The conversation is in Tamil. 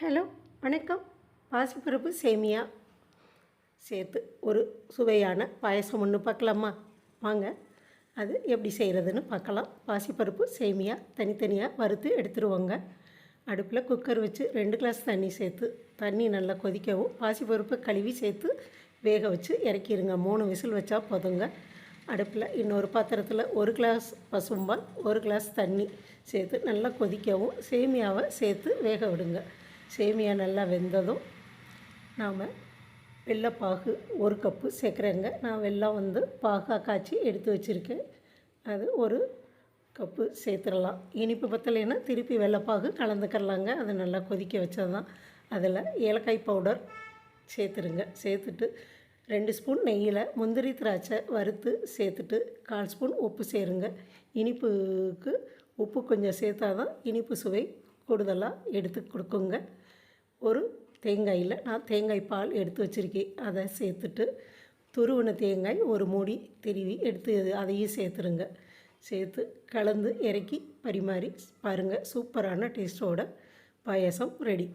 ஹலோ, வணக்கம். பாசிப்பருப்பு சேமியா சேர்த்து ஒரு சுவையான பாயசம் ஒன்று பார்க்கலாமா? வாங்க, அது எப்படி செய்கிறதுன்னு பார்க்கலாம். பாசிப்பருப்பு சேமியா தனித்தனியாக வறுத்து எடுத்துருவோங்க. அடுப்பில் குக்கர் வச்சு 2 கிளாஸ் தண்ணி சேர்த்து தண்ணி நல்லா கொதிக்கவும் பாசிப்பருப்பை கழுவி சேர்த்து வேக வச்சு இறக்கிடுங்க. 3 விசில் வச்சா போதுங்க. அடுப்பில் இன்னொரு பாத்திரத்தில் 1 கிளாஸ் பசும்பால் 1 கிளாஸ் தண்ணி சேர்த்து நல்லா கொதிக்கவும் சேமியாவை சேர்த்து வேக விடுங்க. சேமியா நல்லா வெந்ததும் நாம் வெள்ளைப்பாகு 1 கப்பு சேர்க்குறேங்க. நான் வெல்லம் பாகாக காய்ச்சி எடுத்து வச்சுருக்கேன். அது 1 கப்பு சேர்த்துடலாம். இனிப்பு பத்தலைன்னா திருப்பி வெள்ளைப்பாகு கலந்துக்கிறலாங்க. அது நல்லா கொதிக்க வச்சது தான். அதில் ஏலக்காய் பவுடர் சேர்த்துருங்க. சேர்த்துட்டு 2 ஸ்பூன் நெய்யில் முந்திரி திராட்சை வறுத்து சேர்த்துட்டு 1/4 ஸ்பூன் உப்பு சேருங்க. இனிப்புக்கு உப்பு கொஞ்சம் சேர்த்தா தான் இனிப்பு சுவை கூடுதலாக எடுத்து கொடுக்குங்க. ஒரு தேங்காயில் நான் தேங்காய் பால் எடுத்து வச்சுருக்கேன். அதை சேர்த்துட்டு துருவின தேங்காய் 1 மூடி திருவி எடுத்து அதையும் சேர்த்துருங்க. சேர்த்து கலந்து இறக்கி பரிமாறி பாருங்கள். சூப்பரான டேஸ்ட்டோட பாயசம் ரெடி.